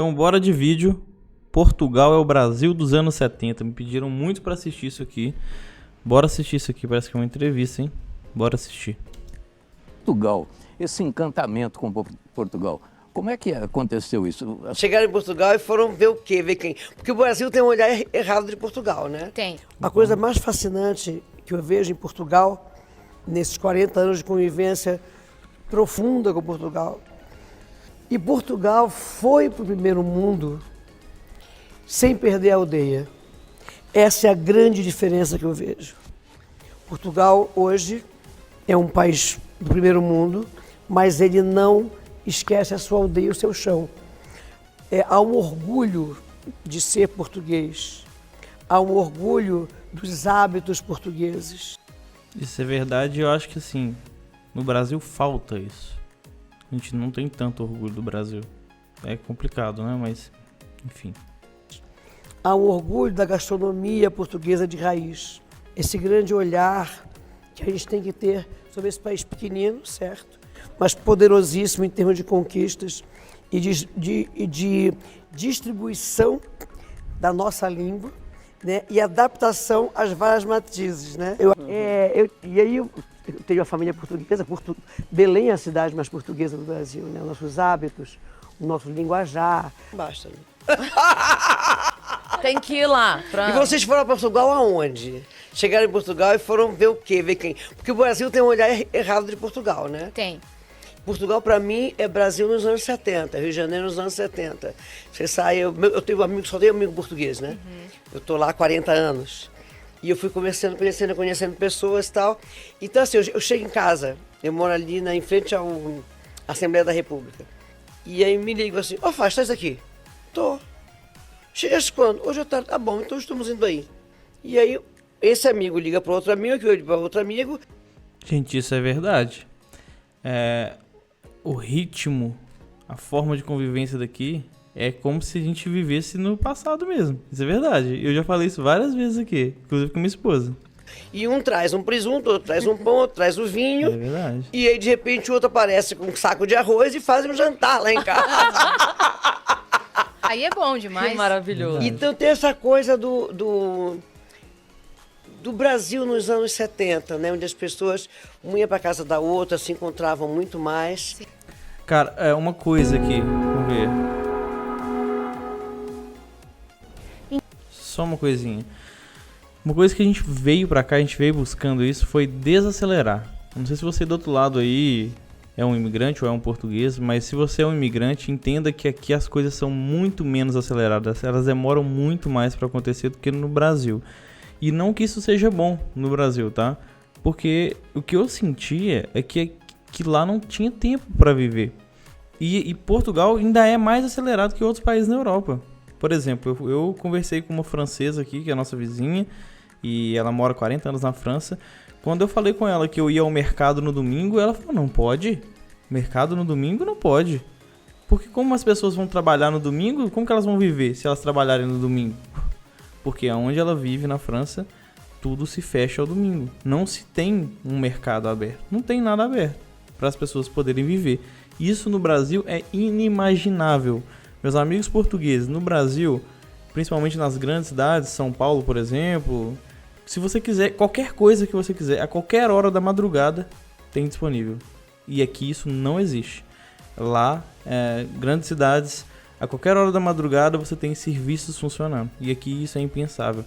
Então, bora de vídeo. Portugal é o Brasil dos anos 70. Me pediram muito pra assistir isso aqui. Bora assistir isso aqui, parece que é uma entrevista, hein? Bora assistir. Portugal, esse encantamento com Portugal, como é que aconteceu isso? Chegaram em Portugal e foram ver o quê? Ver quem? Porque o Brasil tem um olhar errado de Portugal, né? Tem. A coisa mais fascinante que eu vejo em Portugal, nesses 40 anos de convivência profunda com Portugal, e Portugal foi para o primeiro mundo sem perder a aldeia. Essa é a grande diferença que eu vejo. Portugal hoje é um país do primeiro mundo, mas ele não esquece a sua aldeia e o seu chão. Há um orgulho de ser português, há um orgulho dos hábitos portugueses. Isso é verdade, eu acho que assim, no Brasil falta isso. A gente não tem tanto orgulho do Brasil. É complicado, né? Mas, enfim. Há um orgulho da gastronomia portuguesa de raiz. Esse grande olhar que a gente tem que ter sobre esse país pequenino, certo? Mas poderosíssimo em termos de conquistas e de distribuição da nossa língua, né? E adaptação às várias matizes, né? Eu tenho uma família portuguesa, Belém é a cidade mais portuguesa do Brasil, né? Nossos hábitos, o nosso linguajar. Basta, né? Tem que ir lá. E vocês foram a Portugal aonde? Chegaram em Portugal e foram ver o quê? Ver quem? Porque o Brasil tem um olhar errado de Portugal, né? Tem. Portugal, para mim, é Brasil nos anos 70, Rio de Janeiro nos anos 70. Você sai, eu tenho amigo, só tenho amigo português, né? Eu tô lá há 40 anos. E eu fui conhecendo pessoas e tal. Então, assim, eu chego em casa, eu moro ali em frente à Assembleia da República. E aí me ligo assim, Faz, estás aqui? Tô. Chegaste quando? Hoje à tarde. Ah, bom, então estamos indo aí. E aí, esse amigo liga para outro amigo, que eu ligo para outro amigo. Gente, isso é verdade. O ritmo, a forma de convivência daqui é como se a gente vivesse no passado mesmo. Isso é verdade. Eu já falei isso várias vezes aqui, inclusive com minha esposa. E um traz um presunto, outro traz um pão, outro traz o vinho. É verdade. E aí, de repente, o outro aparece com um saco de arroz e faz um jantar lá em casa. Aí é bom demais. Que maravilhoso. Então tem essa coisa do Brasil nos anos 70, né? Onde as pessoas, uma ia para casa da outra, se encontravam muito mais. Sim. Cara, uma coisa aqui, vamos ver. Só uma coisinha. Uma coisa que a gente veio pra cá, a gente veio buscando isso, foi desacelerar. Não sei se você do outro lado aí é um imigrante ou é um português, mas se você é um imigrante, entenda que aqui as coisas são muito menos aceleradas. Elas demoram muito mais pra acontecer do que no Brasil. E não que isso seja bom no Brasil, tá? Porque o que eu sentia é que lá não tinha tempo pra viver. E Portugal ainda é mais acelerado que outros países na Europa. Por exemplo, eu conversei com uma francesa aqui, que é a nossa vizinha, e ela mora 40 anos na França. Quando eu falei com ela que eu ia ao mercado no domingo, ela falou, não pode? Mercado no domingo não pode. Porque como as pessoas vão trabalhar no domingo, como que elas vão viver se elas trabalharem no domingo? Porque onde ela vive, na França, tudo se fecha ao domingo. Não se tem um mercado aberto. Não tem nada aberto para as pessoas poderem viver. Isso no Brasil é inimaginável. Meus amigos portugueses, no Brasil, principalmente nas grandes cidades, São Paulo, por exemplo, se você quiser, qualquer coisa que você quiser, a qualquer hora da madrugada, tem disponível. E aqui isso não existe. Lá, grandes cidades, a qualquer hora da madrugada você tem serviços funcionando. E aqui isso é impensável.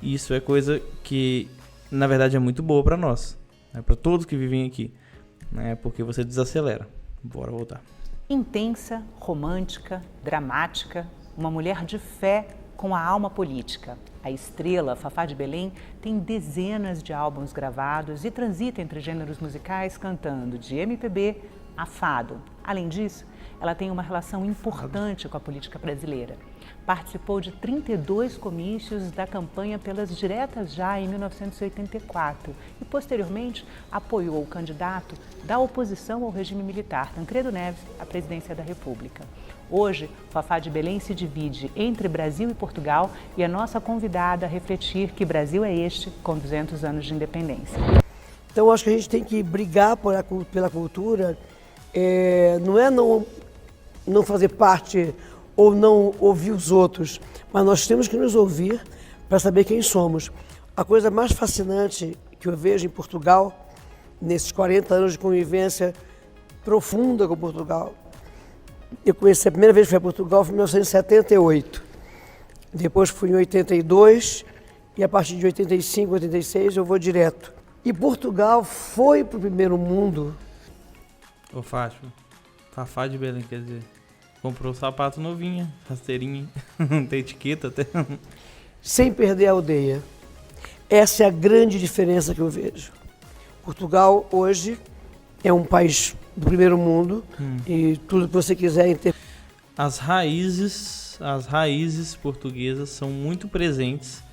E isso é coisa que, na verdade, é muito boa para nós, né? Para todos que vivem aqui, né? Porque você desacelera. Bora voltar. Intensa, romântica, dramática, uma mulher de fé com a alma política. A estrela Fafá de Belém tem dezenas de álbuns gravados e transita entre gêneros musicais cantando de MPB a fado. Além disso, ela tem uma relação importante com a política brasileira. Participou de 32 comícios da campanha pelas diretas já em 1984 e, posteriormente, apoiou o candidato da oposição ao regime militar, Tancredo Neves, à presidência da República. Hoje, Fafá de Belém se divide entre Brasil e Portugal e é nossa convidada a refletir que Brasil é este com 200 anos de independência. Então, acho que a gente tem que brigar pela cultura, não é não fazer parte ou não ouvir os outros, mas nós temos que nos ouvir para saber quem somos. A coisa mais fascinante que eu vejo em Portugal, nesses 40 anos de convivência profunda com Portugal, eu conheci a primeira vez que fui a Portugal foi em 1978, depois fui em 82 e a partir de 85, 86 eu vou direto. E Portugal foi para o primeiro mundo. Ô Fátima, Fafá de Belém, quer dizer, comprou sapato novinho, rasteirinha, tem etiqueta até. Sem perder a aldeia. Essa é a grande diferença que eu vejo. Portugal hoje é um país do primeiro mundo e tudo que você quiser em ter. As raízes portuguesas são muito presentes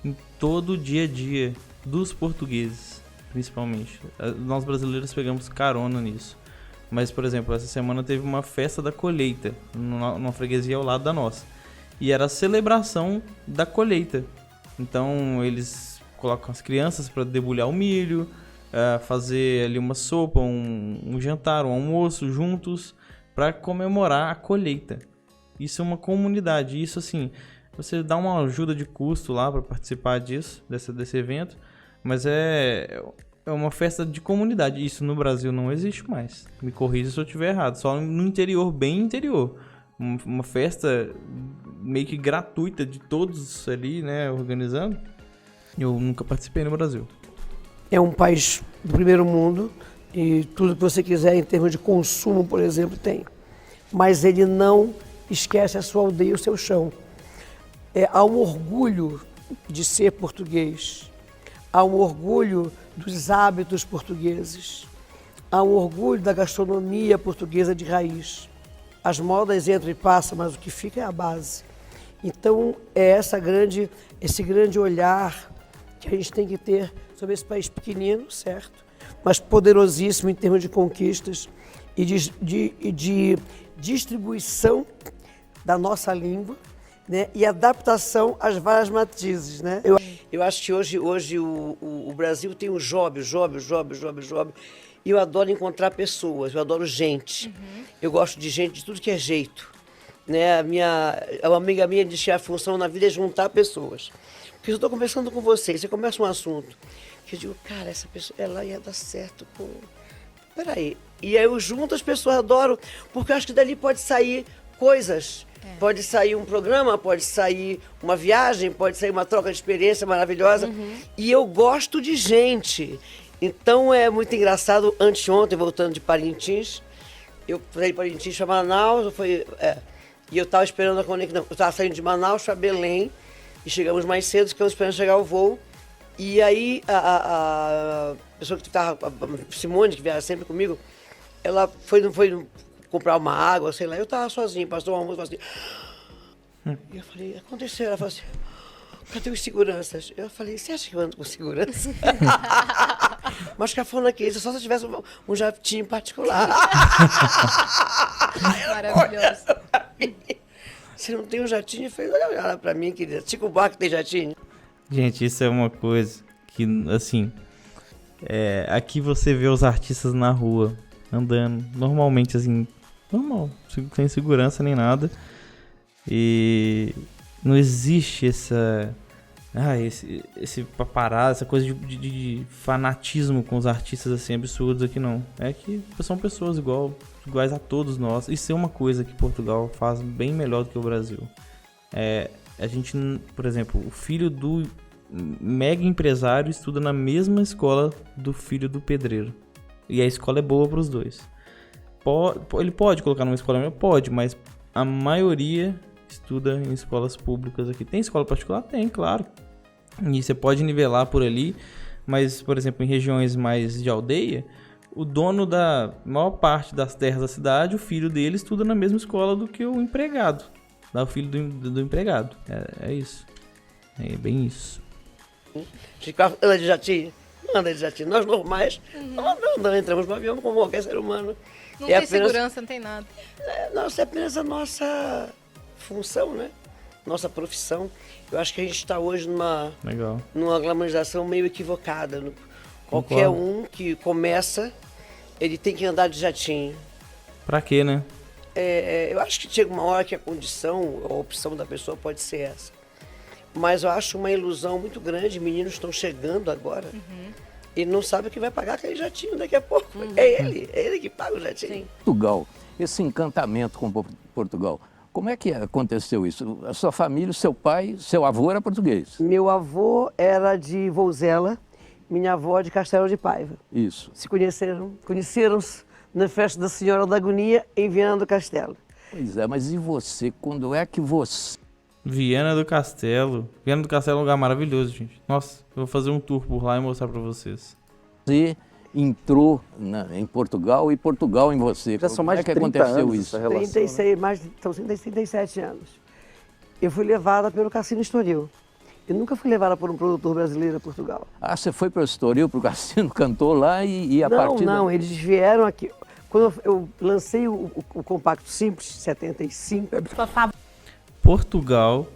em todo o dia a dia dos portugueses, principalmente. Nós brasileiros pegamos carona nisso. Mas, por exemplo, essa semana teve uma festa da colheita, numa freguesia ao lado da nossa. E era a celebração da colheita. Então, eles colocam as crianças para debulhar o milho, fazer ali uma sopa, um jantar, um almoço juntos, para comemorar a colheita. Isso é uma comunidade. Isso, assim, você dá uma ajuda de custo lá para participar desse evento, mas é uma festa de comunidade. Isso no Brasil não existe mais. Me corrija se eu estiver errado. Só no interior, bem interior. Uma festa meio que gratuita de todos ali, né, organizando. Eu nunca participei no Brasil. É um país do primeiro mundo e tudo que você quiser em termos de consumo, por exemplo, tem. Mas ele não esquece a sua aldeia e o seu chão. Há um orgulho de ser português. Há um orgulho dos hábitos portugueses. Há um orgulho da gastronomia portuguesa de raiz. As modas entram e passam, mas o que fica é a base. Então, é esse grande olhar que a gente tem que ter sobre esse país pequenino, certo? Mas poderosíssimo em termos de conquistas e de distribuição da nossa língua, né? E adaptação às várias matizes, né? Eu acho que hoje o Brasil tem o job, e eu adoro encontrar pessoas, eu adoro gente. Eu gosto de gente de tudo que é jeito, né? Uma amiga minha diz que a função na vida é juntar pessoas. Porque eu estou conversando com você começa um assunto, que eu digo, cara, essa pessoa, ela ia dar certo, pô. Peraí. E aí eu junto as pessoas, adoro, porque eu acho que dali pode sair coisas. Pode sair um programa, pode sair uma viagem, pode sair uma troca de experiência maravilhosa. E eu gosto de gente. Então é muito engraçado. Anteontem, voltando de Parintins, eu fui de Parintins para Manaus, e eu estava esperando a conexão. Eu estava saindo de Manaus para Belém, e chegamos mais cedo, ficamos esperando chegar o voo. E aí a pessoa que estava, a Simone, que viaja sempre comigo, ela foi comprar uma água, sei lá, eu estava sozinho, passou um almoço assim. E eu falei, aconteceu? Ela falou assim, cadê os seguranças? Eu falei, você acha que eu ando com segurança? Mas cafona que isso, só se eu tivesse um jatinho particular. Maravilhoso. Você não tem um jatinho? Eu falei, olha pra mim, querida, Chico Buarque tem jatinho. Gente, isso é uma coisa que, assim, aqui você vê os artistas na rua, andando, normalmente, assim, normal, sem segurança nem nada. E não existe esse paparazzo, essa coisa de fanatismo com os artistas, assim, absurdos aqui, não. É que são pessoas iguais a todos nós. Isso é uma coisa que Portugal faz bem melhor do que o Brasil. A gente, por exemplo, o filho do mega empresário estuda na mesma escola do filho do pedreiro. E a escola é boa para os dois. Ele pode colocar numa escola melhor? Pode, mas a maioria estuda em escolas públicas aqui. Tem escola particular? Tem, claro. E você pode nivelar por ali, mas, por exemplo, em regiões mais de aldeia, o dono da maior parte das terras da cidade, o filho dele estuda na mesma escola do que o empregado. O filho do empregado. É isso. É bem isso. Anda de jatinho? Anda de jatinho. Nós normais, não entramos no avião como qualquer ser humano. Não tem segurança, não tem nada. É apenas a nossa função, né? Nossa profissão. Eu acho que a gente está hoje numa glamorização meio equivocada. Qualquer um que começa, ele tem que andar de jatinho. Pra quê, né? Eu acho que chega uma hora que a condição, a opção da pessoa pode ser essa. Mas eu acho uma ilusão muito grande, meninos estão chegando agora e não sabem que vai pagar aquele jatinho daqui a pouco. É ele que paga o jatinho. Sim. Portugal, esse encantamento com Portugal, como é que aconteceu isso? A sua família, seu pai, seu avô era português? Meu avô era de Vouzela, minha avó de Castelo de Paiva. Isso. Se conheceram-se na festa da Senhora da Agonia em Viana do Castelo. Pois é, mas e você? Quando é que você... Viana do Castelo. Viana do Castelo é um lugar maravilhoso, gente. Nossa, eu vou fazer um tour por lá e mostrar pra vocês. Você entrou em Portugal e Portugal em você. Já são Como mais é de que 30 aconteceu anos isso? essa relação. São 37 anos. Eu fui levada pelo Cassino Estoril. Eu nunca fui levada por um produtor brasileiro a Portugal. Ah, você foi para o Estoril, para o cassino, cantou lá e a partir... Não, eles vieram aqui. Quando eu lancei o Compacto Simples, 75, Portugal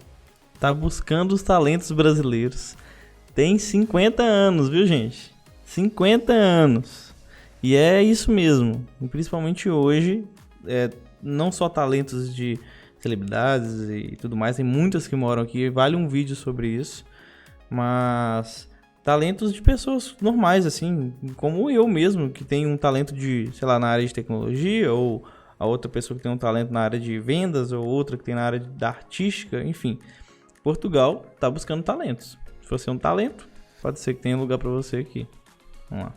tá buscando os talentos brasileiros. Tem 50 anos, viu, gente? 50 anos. E é isso mesmo. E principalmente hoje, não só talentos de celebridades e tudo mais, tem muitas que moram aqui, vale um vídeo sobre isso. Mas talentos de pessoas normais, assim, como eu mesmo, que tem um talento de, sei lá, na área de tecnologia, ou a outra pessoa que tem um talento na área de vendas, ou outra que tem na área da artística, enfim. Portugal tá buscando talentos. Se você é um talento, pode ser que tenha lugar para você aqui. Vamos lá.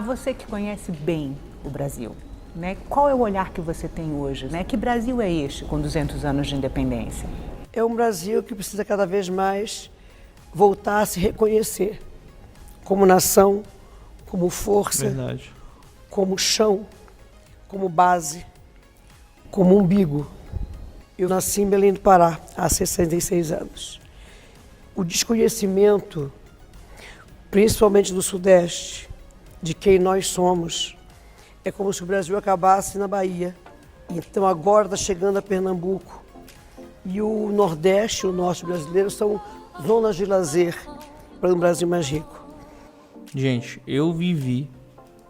Você que conhece bem o Brasil, né? Qual é o olhar que você tem hoje? Né? Que Brasil é este com 200 anos de independência? é um Brasil que precisa cada vez mais voltar a se reconhecer como nação, como força, Verdade. como chão, como base, como umbigo. Eu nasci em Belém do Pará há 66 anos. O desconhecimento, principalmente do Sudeste, de quem nós somos, é como se o Brasil acabasse na Bahia. Então agora está chegando a Pernambuco. E o Nordeste e o Norte brasileiro são zonas de lazer para um Brasil mais rico. Gente, eu vivi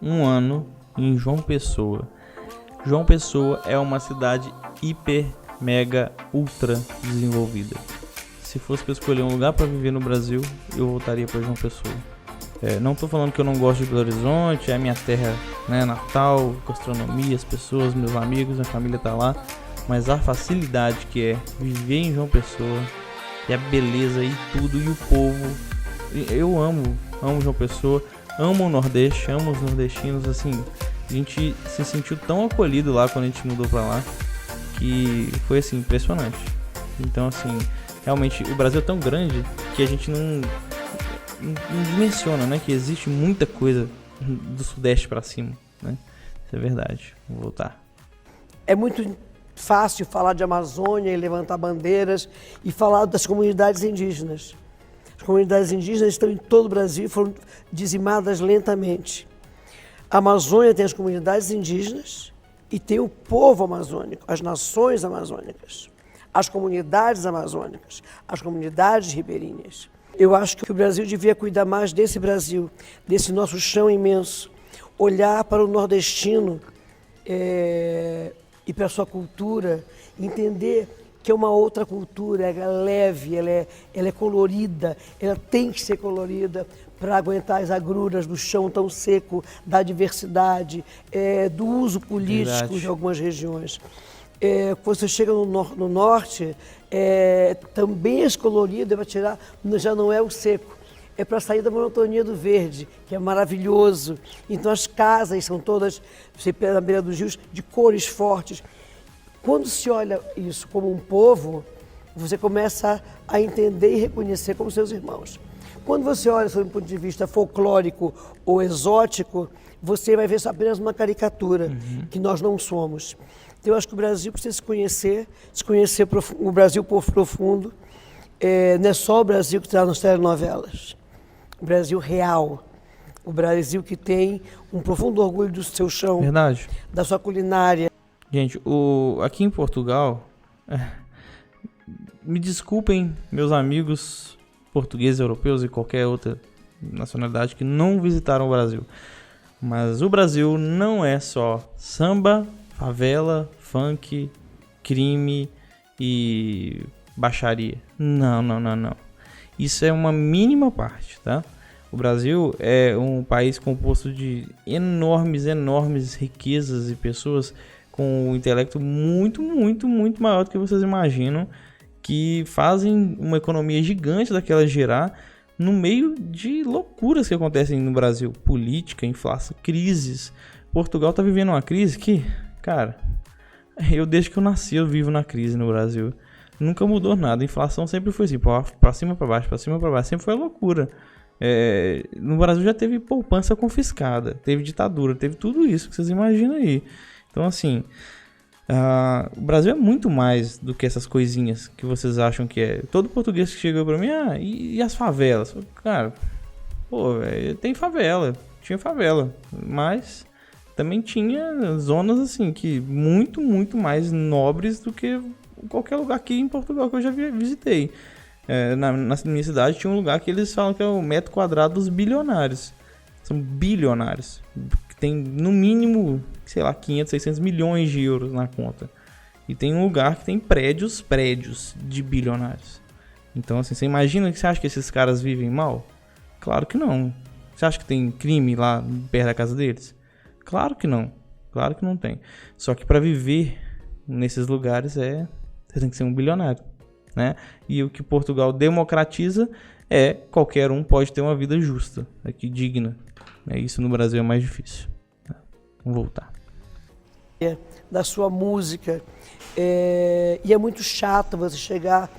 um ano em João Pessoa. João Pessoa é uma cidade hiper, mega, ultra desenvolvida. Se fosse para escolher um lugar para viver no Brasil, eu voltaria para João Pessoa. Não estou falando que eu não gosto de Belo Horizonte, é a minha terra, né, natal, gastronomia, as pessoas, meus amigos, a família tá lá. Mas a facilidade que é viver em João Pessoa, e a beleza e tudo, e o povo. Eu amo João Pessoa, amo o Nordeste, amo os nordestinos, assim. A gente se sentiu tão acolhido lá quando a gente mudou pra lá, que foi, assim, impressionante. Então, assim, realmente o Brasil é tão grande que a gente não dimensiona, né, que existe muita coisa do Sudeste pra cima, né? Isso é verdade. Vou voltar. É muito fácil falar de Amazônia e levantar bandeiras e falar das comunidades indígenas. As comunidades indígenas estão em todo o Brasil e foram dizimadas lentamente. A Amazônia tem as comunidades indígenas e tem o povo amazônico, as nações amazônicas, as comunidades amazônicas, as comunidades ribeirinhas. Eu acho que o Brasil devia cuidar mais desse Brasil, desse nosso chão imenso, olhar para o nordestino e para a sua cultura, entender que é uma outra cultura, ela é leve, ela é colorida, ela tem que ser colorida para aguentar as agruras do chão tão seco, da diversidade, do uso político Verdade. de algumas regiões. Quando você chega no norte, também é colorido, já não é o seco. É para sair da monotonia do verde, que é maravilhoso. Então as casas são todas, você pega na beira dos rios, de cores fortes. Quando se olha isso como um povo, você começa a entender e reconhecer como seus irmãos. Quando você olha sob um ponto de vista folclórico ou exótico, você vai ver só apenas uma caricatura, que nós não somos. Então eu acho que o Brasil precisa se conhecer o Brasil povo profundo. Não é só o Brasil que está nas telenovelas. O Brasil real, o Brasil que tem um profundo orgulho do seu chão, Verdade. da sua culinária. Gente, aqui em Portugal, me desculpem meus amigos portugueses, europeus e qualquer outra nacionalidade que não visitaram o Brasil. Mas o Brasil não é só samba, favela, funk, crime e baixaria. Não. Isso é uma mínima parte, tá? O Brasil é um país composto de enormes riquezas e pessoas com um intelecto muito maior do que vocês imaginam, que fazem uma economia gigante daquela girar no meio de loucuras que acontecem no Brasil. Política, inflação, crises. Portugal tá vivendo uma crise que, cara, desde que eu nasci eu vivo na crise no Brasil. Nunca mudou nada. A inflação sempre foi assim, pra cima, pra baixo, sempre foi loucura. No Brasil já teve poupança confiscada, teve ditadura, teve tudo isso que vocês imaginam aí. Então, assim, o Brasil é muito mais do que essas coisinhas que vocês acham que é. Todo português que chegou pra mim, e as favelas? Cara, tem favela, tinha favela, mas também tinha zonas, assim, que muito mais nobres do que qualquer lugar aqui em Portugal que eu já visitei. Na minha cidade tinha um lugar que eles falam que é o metro quadrado dos bilionários. São bilionários. Tem no mínimo, sei lá, 500, 600 milhões de euros na conta. E tem um lugar que tem prédios de bilionários. Então, assim, você imagina que você acha que esses caras vivem mal? Claro que não. Você acha que tem crime lá perto da casa deles? Claro que não. Claro que não tem. Só que para viver nesses lugares você tem que ser um bilionário, né? E o que Portugal democratiza é qualquer um pode ter uma vida justa, aqui digna. Isso no Brasil é mais difícil. Vamos voltar. Da sua música. E é muito chato você chegar,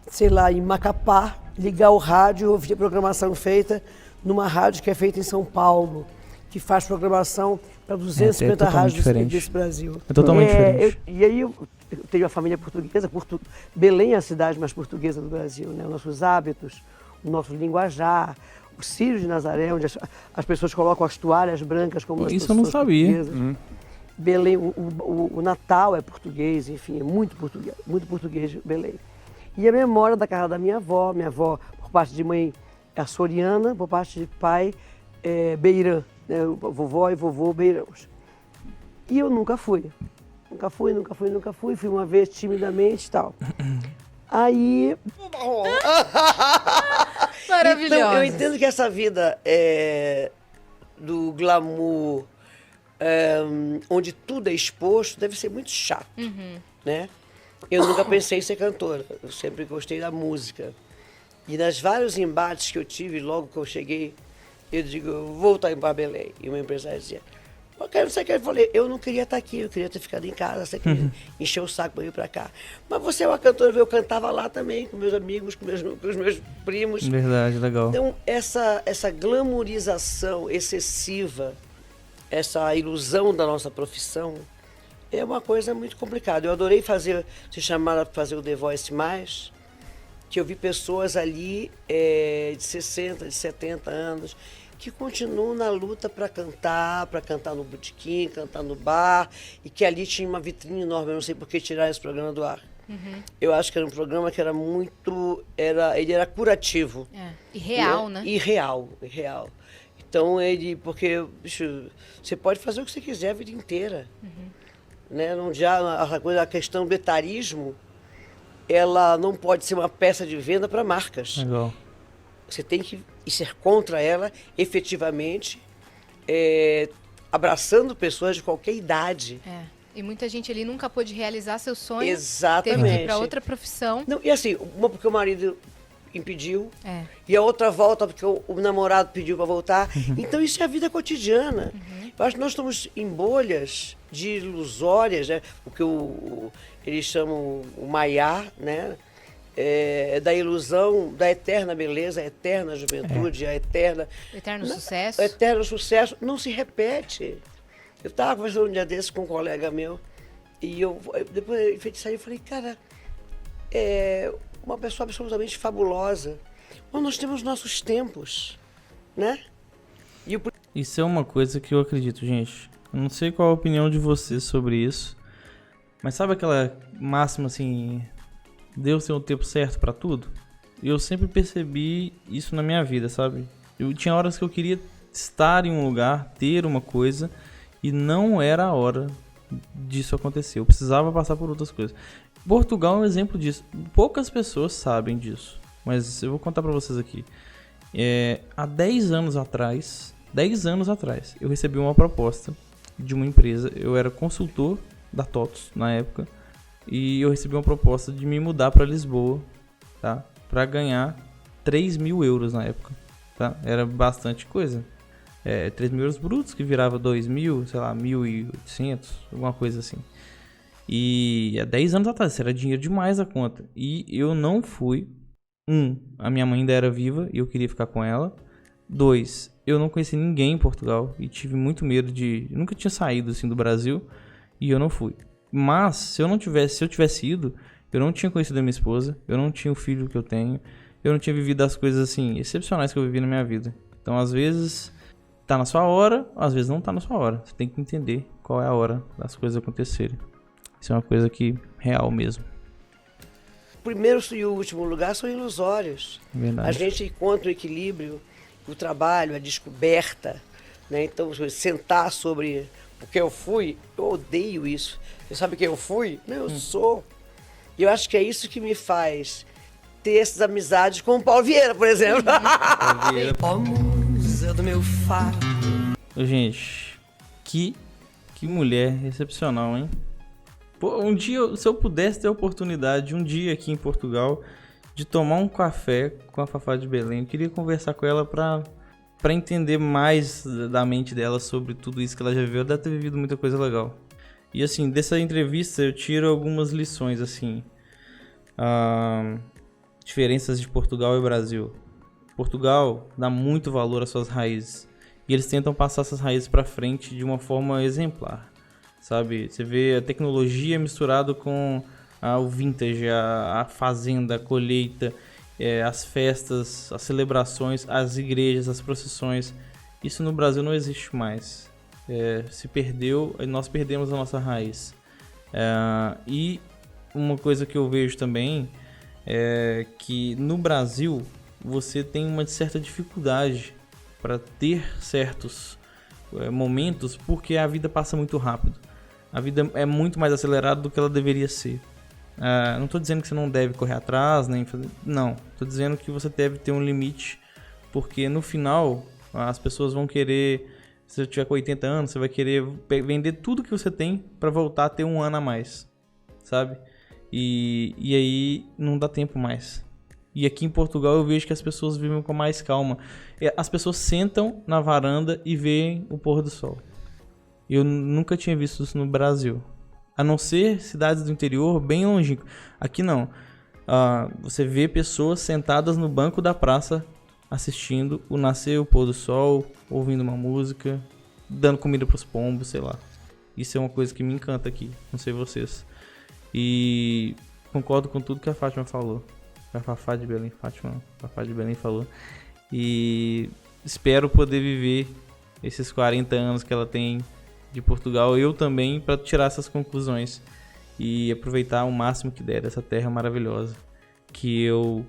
sei lá, em Macapá, ligar o rádio e ouvir a programação feita numa rádio que é feita em São Paulo, que faz programação para 250 rádios desse Brasil. É totalmente diferente. E aí eu tenho uma família portuguesa, Belém é a cidade mais portuguesa do Brasil, né? Os nossos hábitos, o nosso linguajar, o Círio de Nazaré, onde as pessoas colocam as toalhas brancas como as Isso eu não sabia. Belém, o Natal é português, enfim, é muito português Belém. E a memória da casa da minha avó por parte de mãe é açoriana, por parte de pai é Beirã, né? Vovó e vovô Beirãos. E eu nunca fui, fui uma vez timidamente e tal. Aí... Maravilhosa. Então, eu entendo que essa vida do glamour, onde tudo é exposto, deve ser muito chato, né? Eu nunca pensei em ser cantora, eu sempre gostei da música. E nos vários embates que eu tive, logo que eu cheguei, eu digo, eu vou voltar em Belém. E uma empresária dizia, eu falei, eu não queria estar aqui, eu queria ter ficado em casa, você queria encher o saco para ir para cá. Mas você é uma cantora, eu cantava lá também, com meus amigos, com os meus primos. Verdade, legal. Então, essa glamourização excessiva, essa ilusão da nossa profissão, é uma coisa muito complicada. Eu adorei se chamaram para fazer o The Voice Mais, que eu vi pessoas ali de 60, de 70 anos, que continuam na luta para cantar no botequim, cantar no bar, e que ali tinha uma vitrine enorme. Eu não sei por que tiraram esse programa do ar. Eu acho que era um programa que era ele era curativo. E real, né? E real. Então porque, bicho, você pode fazer o que você quiser a vida inteira. Né? Não já a questão do etarismo, ela não pode ser uma peça de venda para marcas. Legal. Você tem que ser contra ela, efetivamente, abraçando pessoas de qualquer idade. E muita gente ali nunca pôde realizar seu sonho. Exatamente. Teve que ir para outra profissão. Não, e assim, uma porque o marido impediu, e a outra volta porque o namorado pediu para voltar. Então isso é a vida cotidiana. Eu acho que nós estamos em bolhas de ilusórias, né? O que eles chamam o maiá, né? Da ilusão da eterna beleza, a eterna juventude, a eterna... Eterno sucesso. O eterno sucesso não se repete. Eu estava conversando um dia desses com um colega meu, e depois de sair, eu falei, cara, uma pessoa absolutamente fabulosa. Mas nós temos nossos tempos, né? Isso é uma coisa que eu acredito, gente. Eu não sei qual a opinião de vocês sobre isso, mas sabe aquela máxima assim... Deus tem o tempo certo pra tudo? Eu sempre percebi isso na minha vida, sabe? Eu tinha horas que eu queria estar em um lugar, ter uma coisa, e não era a hora disso acontecer. Eu precisava passar por outras coisas. Portugal é um exemplo disso. Poucas pessoas sabem disso, mas eu vou contar pra vocês aqui. Há 10 anos atrás, eu recebi uma proposta de uma empresa. Eu era consultor da TOTOS na época, e eu recebi uma proposta de me mudar pra Lisboa, tá? Pra ganhar 3.000 euros na época, tá? Era bastante coisa. 3.000 euros brutos, que virava 2.000, sei lá, 1.800, alguma coisa assim. E há 10 anos atrás, isso era dinheiro demais a conta. E eu não fui. A minha mãe ainda era viva e eu queria ficar com ela. 2, eu não conheci ninguém em Portugal e tive muito medo de... Eu nunca tinha saído assim do Brasil e eu não fui. Mas, se eu tivesse ido, eu não tinha conhecido a minha esposa, eu não tinha o filho que eu tenho, eu não tinha vivido as coisas assim, excepcionais que eu vivi na minha vida. Então, às vezes... tá na sua hora, às vezes não tá na sua hora. Você tem que entender qual é a hora das coisas acontecerem. Isso é uma coisa que real mesmo. O primeiro e o último lugar são ilusórios. Verdade. A gente encontra o equilíbrio, o trabalho, a descoberta, né? Então, sentar sobre o que eu fui, eu odeio isso. Você sabe quem eu fui? Não, eu sou. E eu acho que é isso que me faz ter essas amizades com o Paulo Vieira, por exemplo. Ó, musa do meu faro. Gente, que mulher excepcional, hein? Pô, um dia, se eu pudesse ter a oportunidade, um dia aqui em Portugal, de tomar um café com a Fafá de Belém, eu queria conversar com ela pra entender mais da mente dela sobre tudo isso que ela já viveu. Ela deve ter vivido muita coisa legal. E assim, dessa entrevista eu tiro algumas lições, assim. Diferenças de Portugal e Brasil. Portugal dá muito valor às suas raízes. E eles tentam passar essas raízes pra frente de uma forma exemplar. Sabe? Você vê a tecnologia misturado com o vintage, a fazenda, a colheita, as festas, as celebrações, as igrejas, as procissões. Isso no Brasil não existe mais. Se perdeu, nós perdemos a nossa raiz. E uma coisa que eu vejo também é que no Brasil você tem uma certa dificuldade para ter certos momentos, porque a vida passa muito rápido. A vida é muito mais acelerada do que ela deveria ser. Não estou dizendo que você não deve correr atrás, nem não. Estou dizendo que você deve ter um limite, porque no final as pessoas vão querer, se você tiver com 80 anos, você vai querer vender tudo que você tem para voltar a ter um ano a mais, sabe? E aí não dá tempo mais. E aqui em Portugal eu vejo que as pessoas vivem com mais calma. As pessoas sentam na varanda e veem o pôr do sol. Eu nunca tinha visto isso no Brasil. A não ser cidades do interior bem longínquas. Aqui não. Você vê pessoas sentadas no banco da praça assistindo o nascer, o pôr do sol, ouvindo uma música, dando comida pros pombos, sei lá. Isso é uma coisa que me encanta aqui. Não sei vocês. E concordo com tudo que a Fátima falou. A Fafá de Belém, Fafá de Belém falou. E espero poder viver esses 40 anos que ela tem de Portugal, eu também, para tirar essas conclusões e aproveitar o máximo que der dessa terra maravilhosa, que eu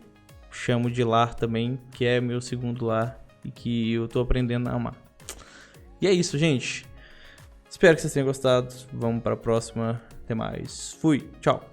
chamo de lar também, que é meu segundo lar e que eu tô aprendendo a amar. E é isso, gente. Espero que vocês tenham gostado. Vamos para a próxima. Até mais. Fui. Tchau.